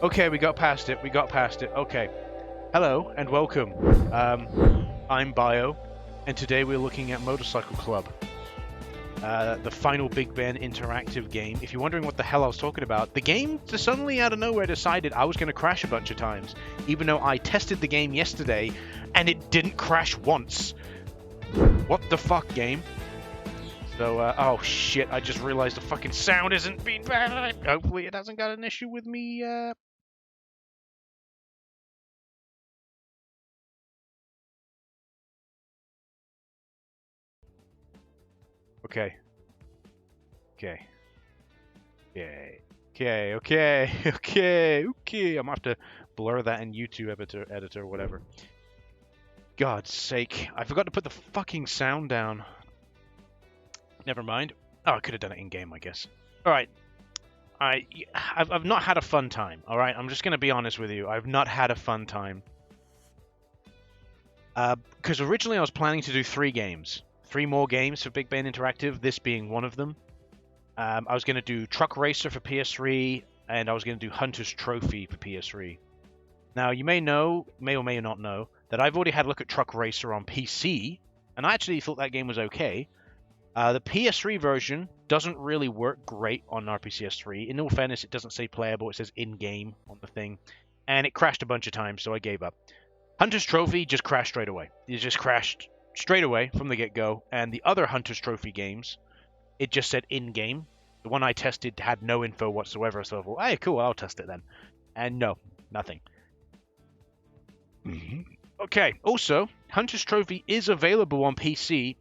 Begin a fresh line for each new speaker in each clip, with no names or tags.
Okay, we got past it. We got past it. Okay. Hello and welcome. I'm Bio, and today we're looking at Motorcycle Club, the final BigBen Interactive game. If you're wondering what the hell I was talking about, the game just suddenly out of nowhere decided I was going to crash a bunch of times, even though I tested the game yesterday and it didn't crash once. What the fuck, game? So, oh shit, I just realized the fucking sound isn't being bad. Hopefully it hasn't got an issue with me, Okay. Okay. Okay. I'm gonna have to blur that in YouTube editor, whatever. God's sake. I forgot to put the fucking sound down. Never mind. Oh, I could have done it in game, I guess. Alright. I've not had a fun time, alright? I'm just gonna be honest with you. I've not had a fun time. Because originally I was planning to do 3 games. 3 more games for BigBen Interactive, this being one of them. I was going to do Truck Racer for PS3, and I was going to do Hunter's Trophy for PS3. Now, you may or may not know, that I've already had a look at Truck Racer on PC, and I actually thought that game was okay. The PS3 version doesn't really work great on RPCS3. In all fairness, it doesn't say playable, it says in-game on the thing, and it crashed a bunch of times, so I gave up. Hunter's Trophy just crashed straight away. It just crashed straight away from the get-go, and the other Hunter's Trophy games, it just said in-game. The one I tested had no info whatsoever, so I thought, hey, cool, I'll test it then. And no, nothing. Okay, also, Hunter's Trophy is available on PC,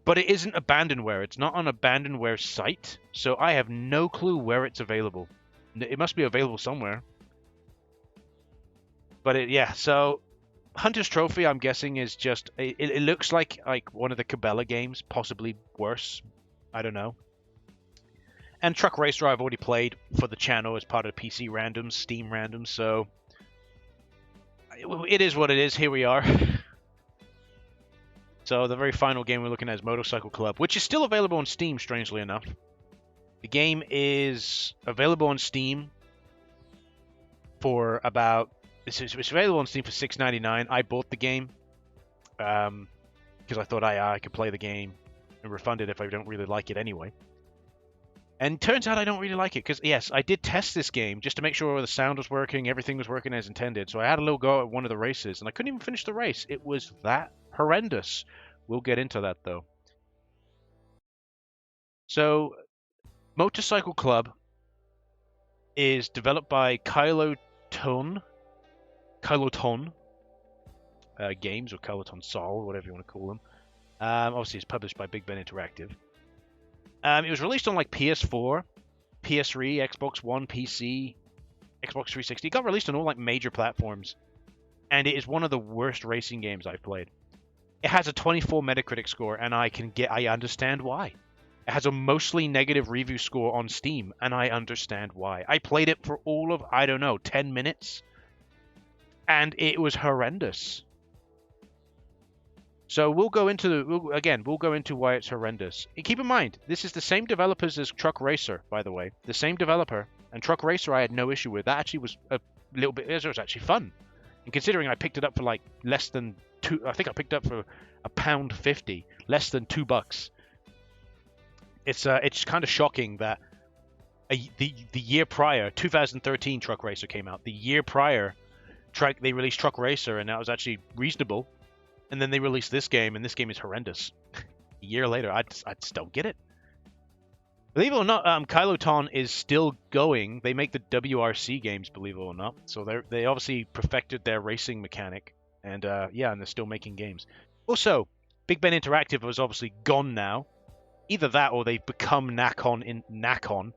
but it isn't abandonware. It's not on abandonware site, so I have no clue where it's available. It must be available somewhere. But yeah, so Hunter's Trophy, I'm guessing, is just... It looks like one of the Cabela games, possibly worse. I don't know. And Truck Racer I've already played for the channel as part of PC randoms, Steam randoms, so... It is what it is, here we are. So the very final game we're looking at is Motorcycle Club, which is still available on Steam, strangely enough. The game is available on Steam for about... It's available on Steam for $6.99. I bought the game because I thought I could play the game and refund it if I don't really like it anyway. And turns out I don't really like it because, yes, I did test this game just to make sure the sound was working, everything was working as intended. So I had a little go at one of the races and I couldn't even finish the race. It was that horrendous. We'll get into that though. So, Motorcycle Club is developed by Kylotonn Games, or Kylotonn SARL, whatever you want to call them. Obviously, it's published by BigBen Interactive. It was released on like PS4, PS3, Xbox One, PC, Xbox 360. It got released on all like major platforms, and it is one of the worst racing games I've played. It has a 24 Metacritic score, and I understand why. It has a mostly negative review score on Steam, and I understand why. I played it for all of, I don't know, 10 minutes. And it was horrendous. So we'll go into why it's horrendous. And keep in mind, this is the same developers as Truck Racer, by the way. The same developer. And Truck Racer I had no issue with. That actually was a little bit... It was actually fun. And considering I picked it up for like less than I think I picked it up for £1.50. Less than $2. It's kind of shocking that the year prior, 2013 Truck Racer came out. The year prior... They released Truck Racer, and that was actually reasonable. And then they released this game, and this game is horrendous. A year later, I just don't get it. Believe it or not, Kylotonn is still going. They make the WRC games, believe it or not. So they obviously perfected their racing mechanic. And yeah, and they're still making games. Also, BigBen Interactive was obviously gone now. Either that, or they've become Nacon.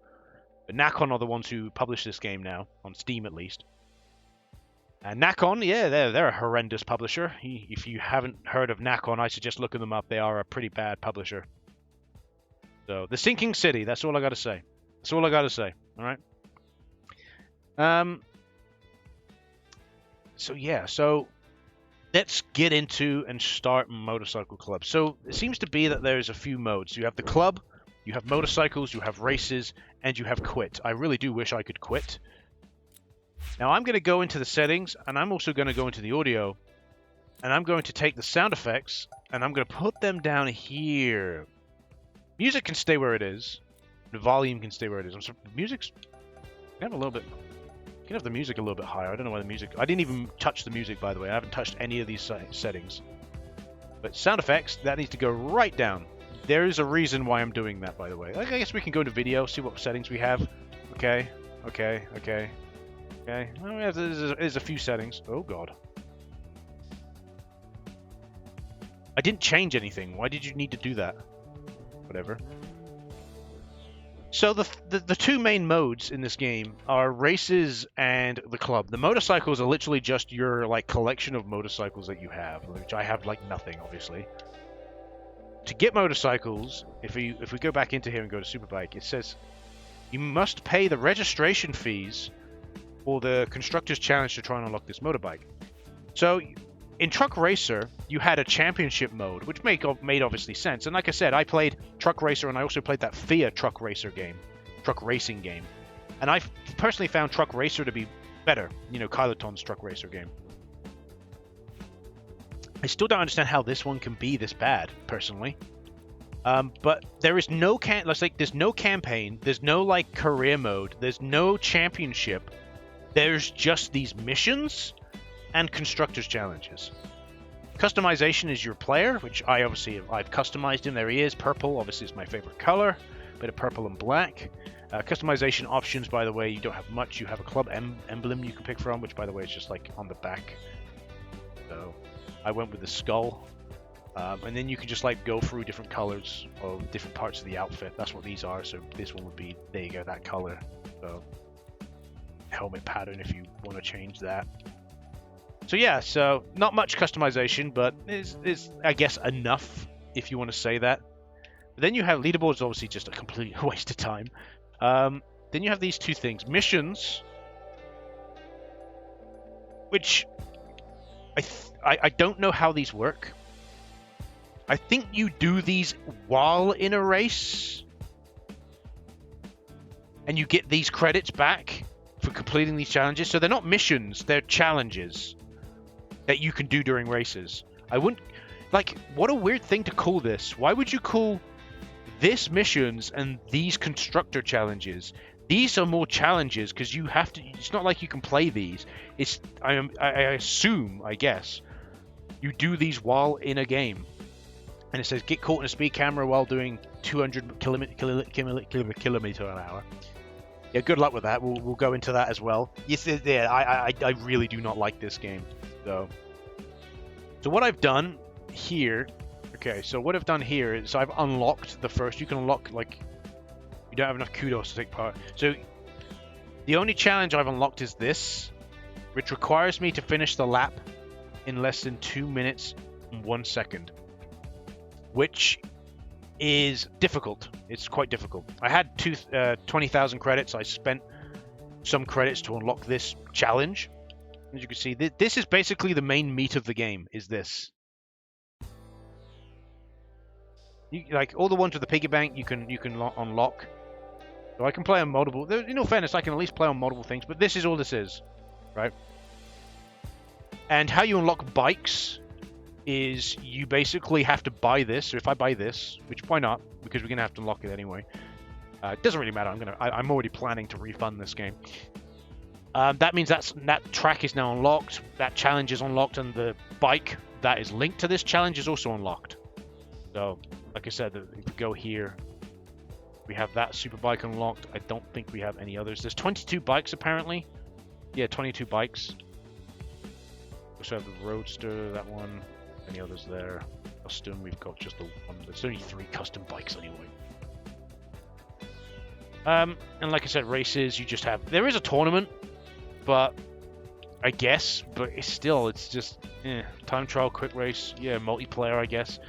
But Nacon are the ones who publish this game now, on Steam at least. And Nacon, yeah, they're a horrendous publisher. If you haven't heard of Nacon, I suggest looking them up. They are a pretty bad publisher. So, The Sinking City, that's all I gotta say. That's all I gotta say, alright? So yeah, so let's get into and start Motorcycle Club. So, it seems to be that there's a few modes. You have the club, you have motorcycles, you have races, and you have quit. I really do wish I could quit. Now I'm going to go into the settings, and I'm also going to go into the audio, and I'm going to take the sound effects, and I'm going to put them down here. Music can stay where it is. The volume can stay where it is. Music's have a little bit. You can have the music a little bit higher. I don't know why the music. I didn't even touch the music, by the way. I haven't touched any of these settings. But sound effects, that needs to go right down. There is a reason why I'm doing that, by the way. I guess we can go to video, see what settings we have. Okay. Well, there's a few settings. Oh god. I didn't change anything. Why did you need to do that? Whatever. So the two main modes in this game are races and the club. The motorcycles are literally just your like collection of motorcycles that you have, which I have like nothing, obviously. To get motorcycles, if we go back into here and go to Superbike, it says you must pay the registration fees for the Constructors Challenge to try and unlock this motorbike. So in Truck Racer, you had a championship mode, which made obviously sense. And like I said, I played Truck Racer, and I also played that FIA Truck Racer game, Truck Racing game. And I personally found Truck Racer to be better, you know, Kylotonn's Truck Racer game. I still don't understand how this one can be this bad, personally. But there is no there's no campaign, there's no like career mode, there's no championship. There's just these missions and constructors challenges. Customization is your player, which I've customized him. There he is, purple. Obviously, it's my favorite color. Bit of purple and black. Customization options, by the way, you don't have much. You have a club emblem you can pick from, which, by the way, is just like on the back. So I went with the skull. And then you can just like go through different colors of different parts of the outfit. That's what these are. So this one would be, there you go, that color. So helmet pattern if you want to change that. So yeah, so not much customization, but is I guess enough if you want to say that. But then you have leaderboards, obviously just a complete waste of time. Then you have these two things, missions, which I don't know how these work. I think you do these while in a race, and you get these credits back for completing these challenges. So they're not missions, they're challenges that you can do during races. I wouldn't, like, what a weird thing to call this. Why would you call this missions and these constructor challenges? These are more challenges because you have to, it's not like you can play these. It's, I assume, I guess, you do these while in a game. And it says, get caught in a speed camera while doing 200 kilometer an hour. Yeah, good luck with that. We'll go into that as well. Yes, yeah, I really do not like this game. So what I've done here, okay, so what I've done here is I've unlocked the first, you can unlock, like, you don't have enough kudos to take part. So the only challenge I've unlocked is this, which requires me to finish the lap in less than 2 minutes and 1 second, which is difficult. It's quite difficult. I had 20,000 credits. I spent some credits to unlock this challenge. As you can see, this is basically the main meat of the game, is this. Like, all the ones with the piggy bank, you can unlock. So I can play on multiple... In all fairness, I can at least play on multiple things, but this is all this is, right? And how you unlock bikes is you basically have to buy this. So if I buy this, which why not? Because we're going to have to unlock it anyway. It doesn't really matter. I'm already planning to refund this game. That means that track is now unlocked, that challenge is unlocked, and the bike that is linked to this challenge is also unlocked. So, like I said, if we go here, we have that super bike unlocked. I don't think we have any others. There's 22 bikes apparently. Yeah, 22 bikes. We also have the Roadster, that one. Any others there? Custom, we've got just the one. There's only 3 custom bikes anyway. And like I said, races, you just have... There is a tournament, but I guess, but it's just time trial, quick race, yeah, multiplayer, I guess.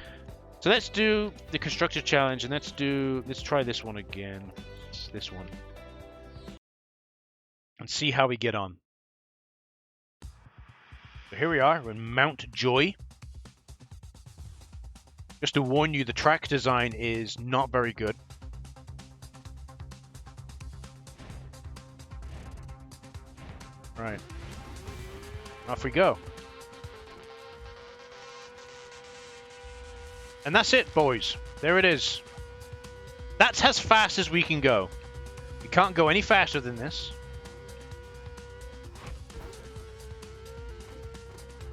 So let's do the constructor challenge, and let's try this one again. It's this one, and see how we get on. So here we are, we're in Mount Joy. Just to warn you, the track design is not very good. Right. Off we go. And that's it, boys. There it is. That's as fast as we can go. We can't go any faster than this.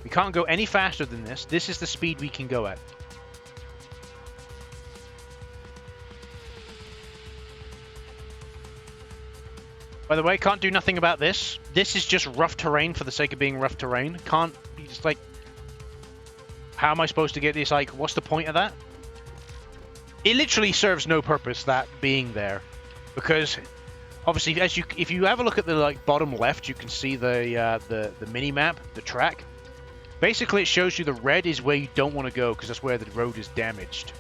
We can't go any faster than this. This is the speed we can go at. By the way, can't do nothing about this. This is just rough terrain for the sake of being rough terrain. Can't, it's like, how am I supposed to get this? Like, what's the point of that? It literally serves no purpose, that being there, because obviously, if you have a look at the like bottom left, you can see the mini map, the track. Basically, it shows you the red is where you don't want to go because that's where the road is damaged.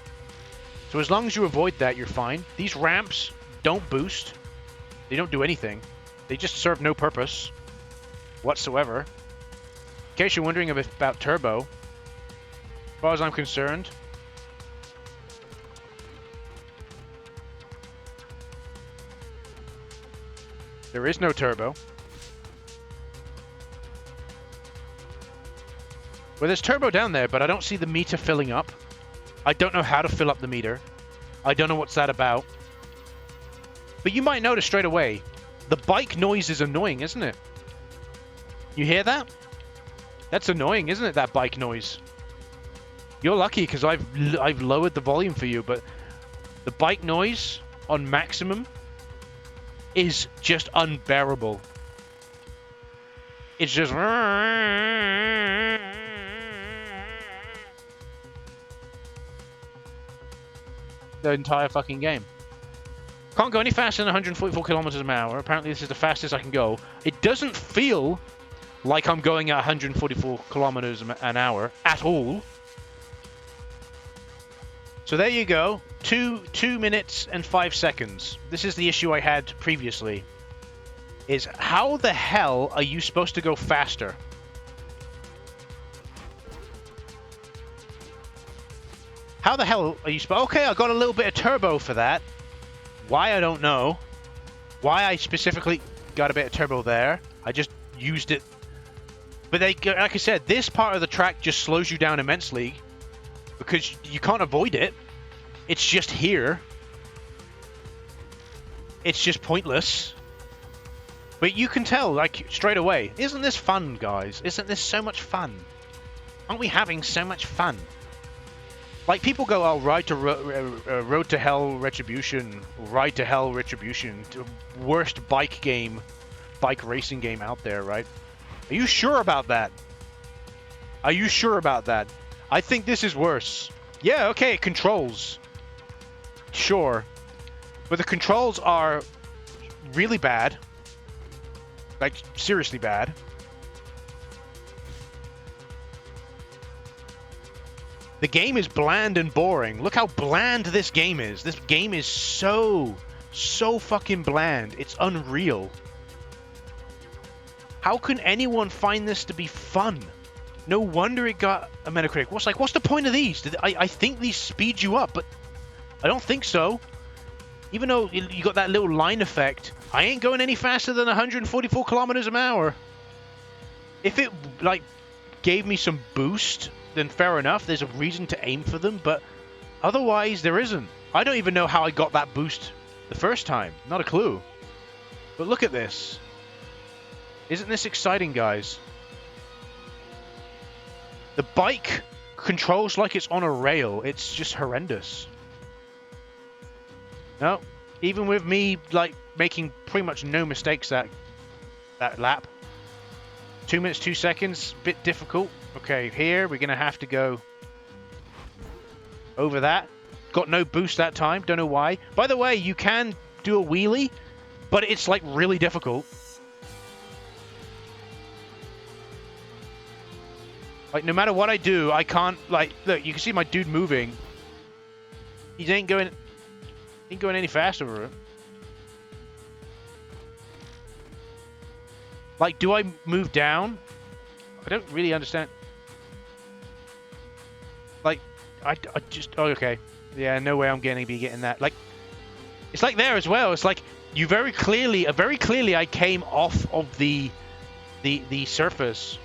So as long as you avoid that, you're fine. These ramps don't boost. They don't do anything. They just serve no purpose whatsoever. In case you're wondering about turbo, as far as I'm concerned, there is no turbo. Well, there's turbo down there, but I don't see the meter filling up. I don't know how to fill up the meter. I don't know what's that about. But you might notice straight away, the bike noise is annoying, isn't it? You hear that? That's annoying, isn't it, that bike noise? You're lucky because I've lowered the volume for you, but the bike noise on maximum is just unbearable. It's just the entire fucking game. Can't go any faster than 144 kilometers an hour. Apparently this is the fastest I can go. It doesn't feel like I'm going at 144 kilometers an hour at all. So there you go. 2 minutes and 5 seconds. This is the issue I had previously. Is how the hell are you supposed to go faster? How the hell are you supposed... Okay, I got a little bit of turbo for that. Why, I don't know. Why I specifically got a bit of turbo there. I just used it. But like I said, this part of the track just slows you down immensely because you can't avoid it. It's just here. It's just pointless. But you can tell, like, straight away. Isn't this fun, guys? Isn't this so much fun? Aren't we having so much fun? Like, people go, oh, Road to Hell Retribution, Ride to Hell Retribution, worst bike racing game out there, right? Are you sure about that? Are you sure about that? I think this is worse. Yeah, okay, controls. Sure. But the controls are really bad. Like, seriously bad. The game is bland and boring. Look how bland this game is. This game is so fucking bland. It's unreal. How can anyone find this to be fun? No wonder it got a Metacritic. What's the point of these? I think these speed you up, but I don't think so. Even though you got that little line effect, I ain't going any faster than 144 kilometers an hour. If it, like, gave me some boost, then fair enough. There's a reason to aim for them, but otherwise there isn't. I don't even know how I got that boost the first time. Not a clue. But look at this. Isn't this exciting, guys? The bike controls like it's on a rail. It's just horrendous. No, even with me, like, making pretty much no mistakes that lap. 2 minutes, 2 seconds, bit difficult. Okay, here we're gonna have to go over that. Got no boost that time, don't know why. By the way, you can do a wheelie, but it's like really difficult. Like, no matter what I do, I can't, like, look, you can see my dude moving. He ain't going any faster over it. Like, do I move down? I don't really understand. Like, I just... Oh, okay. Yeah, no way I'm going to be getting that. Like, it's like there as well. It's like, you very clearly I came off of the the surface.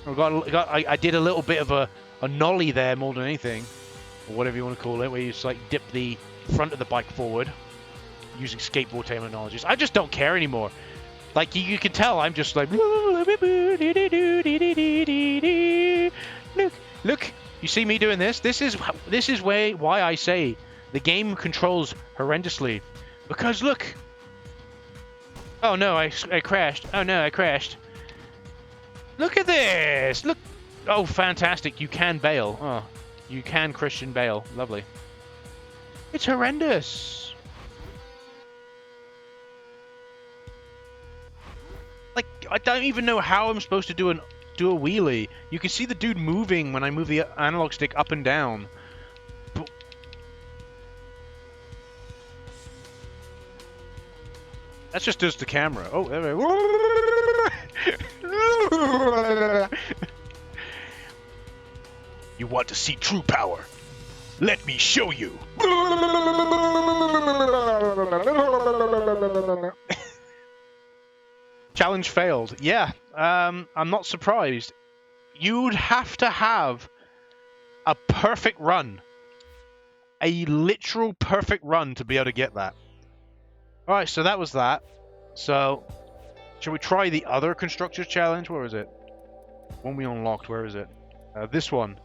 I did a little bit of a nollie there more than anything, or whatever you want to call it, where you just like dip the front of the bike forward using skateboard terminologies. I just don't care anymore. Like you can tell, I'm just like look. You see me doing this? This is why I say the game controls horrendously, because look. Oh no, I crashed. Oh no, I crashed. Look at this! Look! Oh, fantastic. You can bail. Oh, you can Christian bail. Lovely. It's horrendous. Like, I don't even know how I'm supposed to do a wheelie. You can see the dude moving when I move the analog stick up and down. But that's just the camera. Oh, there we go. You want to see true power? Let me show you. Challenge failed. Yeah, I'm not surprised. You'd have to have a perfect run. A literal perfect run to be able to get that. Alright, so that was that. So, shall we try the other Constructors Challenge? Where is it? One we unlocked, where is it? This one.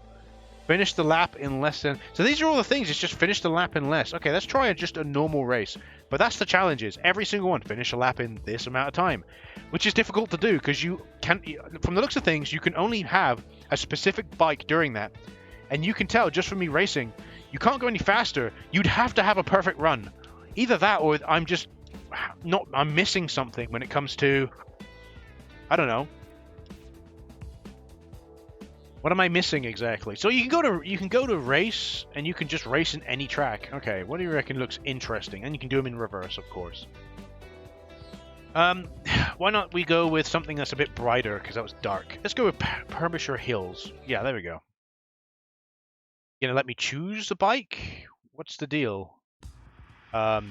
Finish the lap in less than... So these are all the things, it's just finish the lap in less. Okay, let's try just a normal race. But that's the challenges. Every single one, finish a lap in this amount of time. Which is difficult to do, because you can't... From the looks of things, you can only have a specific bike during that. And you can tell, just from me racing, you can't go any faster. You'd have to have a perfect run. Either that, or I'm just... I'm missing something when it comes to... I don't know. What am I missing exactly? So you can go to race, and you can just race in any track. Okay, what do you reckon looks interesting? And you can do them in reverse, of course. Why not we go with something that's a bit brighter, because that was dark. Let's go with Perbisher Hills. Yeah, there we go. You gonna let me choose the bike? What's the deal? Okay.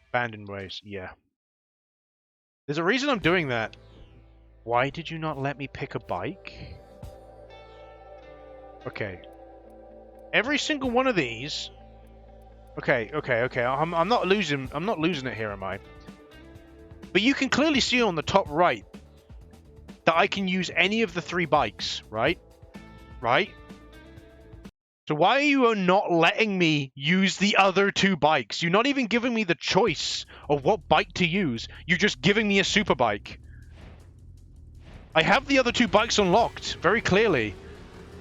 Abandoned race, yeah. There's a reason I'm doing that. Why did you not let me pick a bike? Okay. Every single one of these... Okay. I'm not losing it here, am I? But you can clearly see on the top right that I can use any of the 3 bikes, right? Right? So why are you not letting me use the other 2 bikes? You're not even giving me the choice of what bike to use. You're just giving me a super bike. I have the other 2 bikes unlocked, very clearly.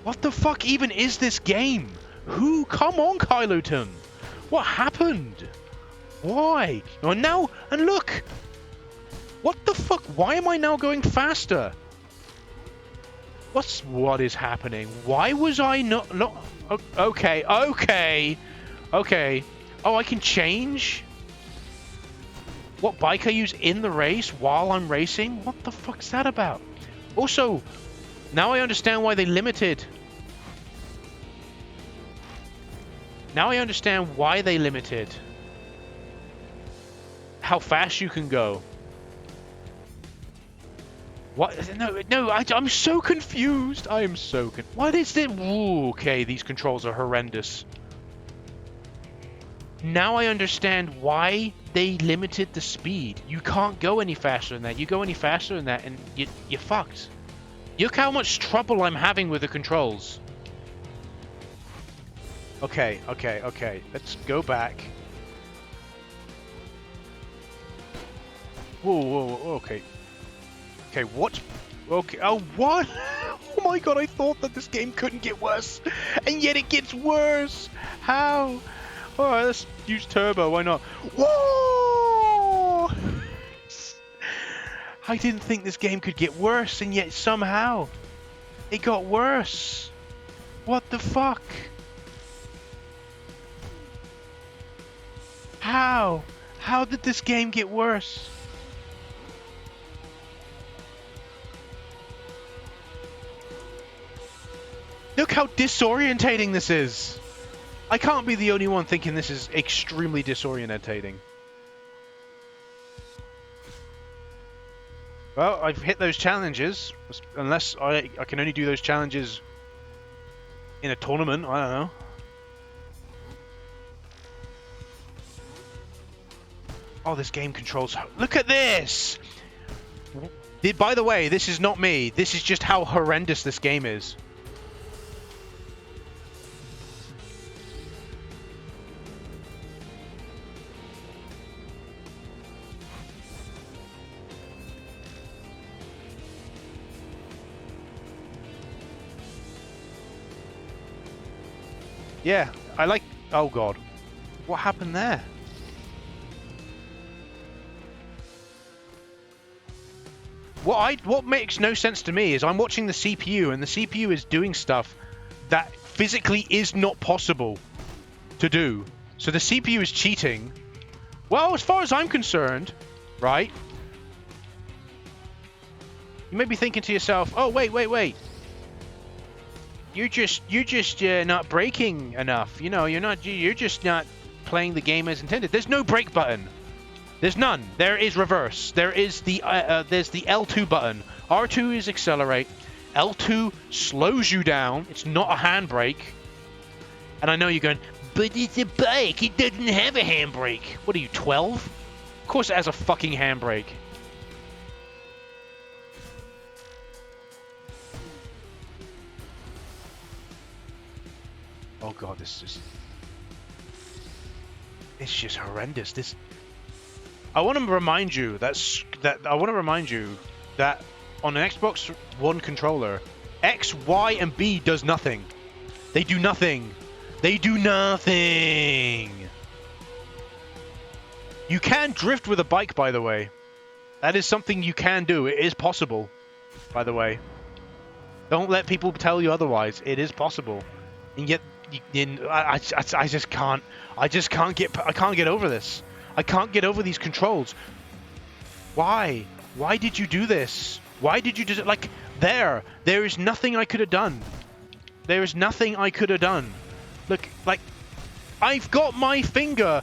What the fuck even is this game? Who? Come on, Kylotonn. What happened? Why? And now, and look! What the fuck? Why am I now going faster? What is happening? Why was I not... Okay. Oh, I can change what bike I use in the race while I'm racing? What the fuck's that about? Also, now I understand why they limited... Now I understand why they limited how fast you can go. What? No, I'm so confused. I am so confused. What is it? Ooh, okay, these controls are horrendous. Now I understand why they limited the speed. You can't go any faster than that. You go any faster than that and you're fucked. Look how much trouble I'm having with the controls. Okay. Let's go back. Whoa, okay. Okay, what? Okay, oh, what? Oh my god, I thought that this game couldn't get worse. And yet it gets worse. How? Alright, let's use turbo, why not? Whoa! I didn't think this game could get worse, and yet somehow it got worse. What the fuck? How? How did this game get worse? Look how disorientating this is. I can't be the only one thinking this is extremely disorientating. Well, I've hit those challenges. Unless I can only do those challenges in a tournament, I don't know. Oh, this game controls... Look at this! By the way, this is not me. This is just how horrendous this game is. Yeah, I like... Oh, God. What happened there? What makes no sense to me is I'm watching the CPU, and the CPU is doing stuff that physically is not possible to do. So the CPU is cheating. Well, as far as I'm concerned, right? You may be thinking to yourself, oh, wait. You're just not braking enough. You know, you're just not playing the game as intended. There's no brake button. There's none. There is reverse. There is there's the L2 button. R2 is accelerate. L2 slows you down. It's not a handbrake. And I know you're going, but it's a bike. It doesn't have a handbrake. What are you, 12? Of course it has a fucking handbrake. Oh god, it's just horrendous. I want to remind you that on an Xbox One controller, X, Y, and B does nothing. They do nothing. They do nothing. You can drift with a bike, by the way. That is something you can do. It is possible, by the way. Don't let people tell you otherwise. It is possible. And yet, I just can't get over this. I can't get over these controls. Why? Why did you do this? Why did you do it? Like, there is nothing I could have done. There is nothing I could have done. Look, like, I've got my finger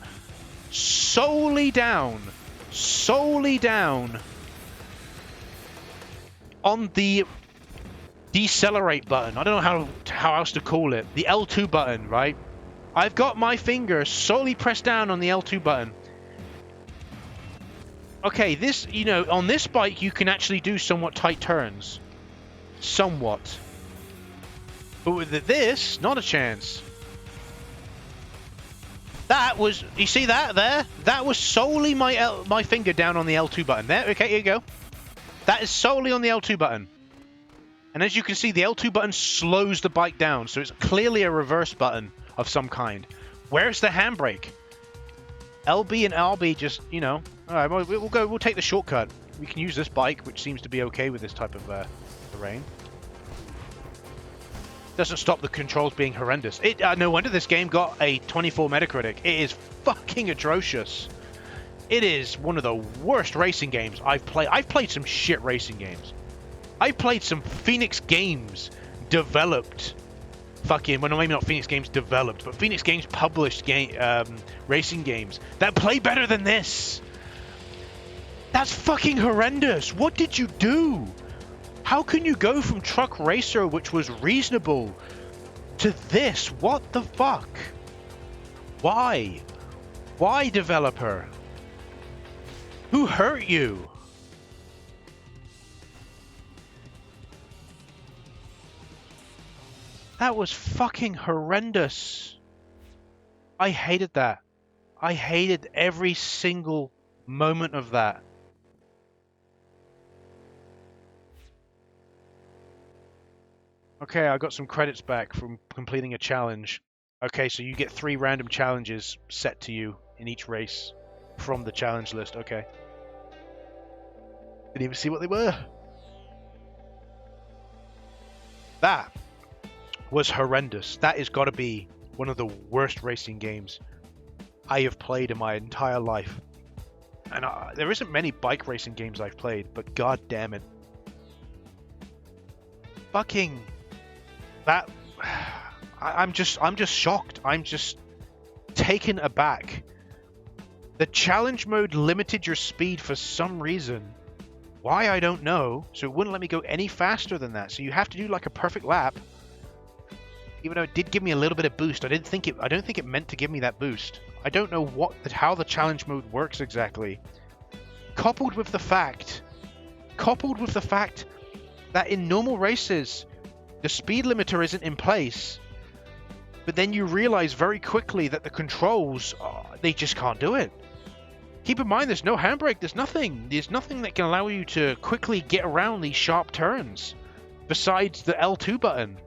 solely down on the decelerate button. I don't know how else to call it. The L2 button, right? I've got my finger solely pressed down on the L2 button. Okay, this, you know, on this bike you can actually do somewhat tight turns. Somewhat. But with this, not a chance. That was, you see that there? That was solely my finger down on the L2 button. There, okay, here you go. That is solely on the L2 button. And as you can see, the L2 button slows the bike down, so it's clearly a reverse button of some kind. Where's the handbrake? LB and RB just, you know, all right, we'll take the shortcut. We can use this bike, which seems to be okay with this type of terrain. Doesn't stop the controls being horrendous. No wonder this game got a 24 Metacritic. It is fucking atrocious. It is one of the worst racing games I've played. I've played some shit racing games. I played some Phoenix Games developed. Fucking, well, maybe not Phoenix Games developed, but Phoenix Games published racing games that play better than this. That's fucking horrendous. What did you do? How can you go from Truck Racer, which was reasonable, to this? What the fuck? Why? Why, developer? Who hurt you? That was fucking horrendous. I hated that. I hated every single moment of that. Okay, I got some credits back from completing a challenge. Okay, so you get 3 random challenges set to you in each race from the challenge list. Okay. Didn't even see what they were. That was horrendous. That has got to be one of the worst racing games I have played in my entire life. And there isn't many bike racing games I've played, but god damn it. Fucking... That... I'm just shocked. I'm just taken aback. The challenge mode limited your speed for some reason. Why, I don't know. So it wouldn't let me go any faster than that. So you have to do like a perfect lap. Even though it did give me a little bit of boost, I don't think it meant to give me that boost. I don't know how the challenge mode works exactly. Coupled with the fact that in normal races, the speed limiter isn't in place. But then you realize very quickly that the controls, they just can't do it. Keep in mind, there's no handbrake, there's nothing. There's nothing that can allow you to quickly get around these sharp turns besides the L2 button.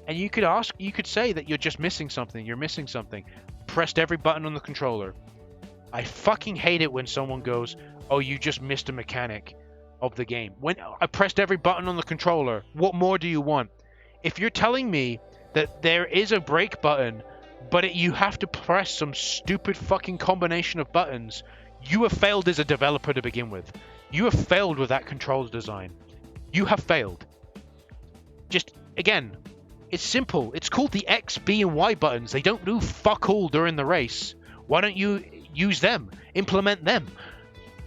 And you could say that you're just missing something, Pressed every button on the controller. I fucking hate it when someone goes, oh, you just missed a mechanic of the game. When I pressed every button on the controller, what more do you want? If you're telling me that there is a brake button, but you have to press some stupid fucking combination of buttons, you have failed as a developer to begin with. You have failed with that controls design. You have failed. Just, again, it's simple. It's called the X, B, and Y buttons. They don't do fuck all during the race. Why don't you use them? Implement them.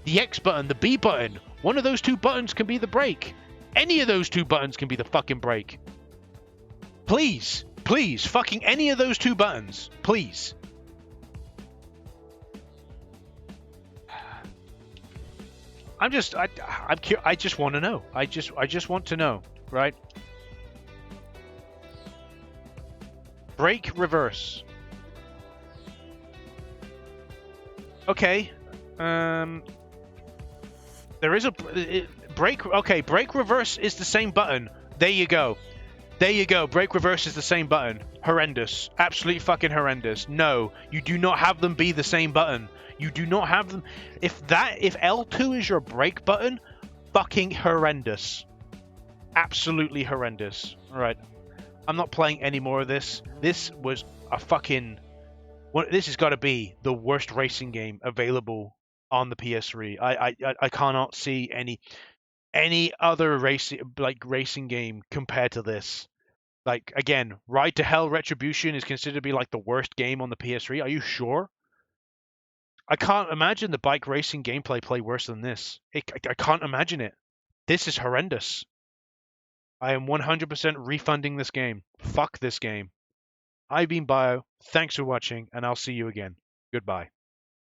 The X button, the B button. One of those two buttons can be the brake. Any of those two buttons can be the fucking brake. Please, fucking any of those two buttons. Please. I just want to know. I just want to know, right? Brake reverse. Okay. There is a brake. Okay, brake reverse is the same button. There you go. Brake reverse is the same button. Horrendous. Absolutely fucking horrendous. No, you do not have them be the same button. You do not have them. If L2 is your brake button, fucking horrendous. Absolutely horrendous. All right. I'm not playing any more of this. This was a fucking... This has got to be the worst racing game available on the PS3. I cannot see any other racing game compared to this. Like, again, Ride to Hell Retribution is considered to be like the worst game on the PS3. Are you sure? I can't imagine the bike racing gameplay play worse than this. I can't imagine it. This is horrendous. I am 100% refunding this game. Fuck this game. I've been Bio. Thanks for watching, and I'll see you again. Goodbye.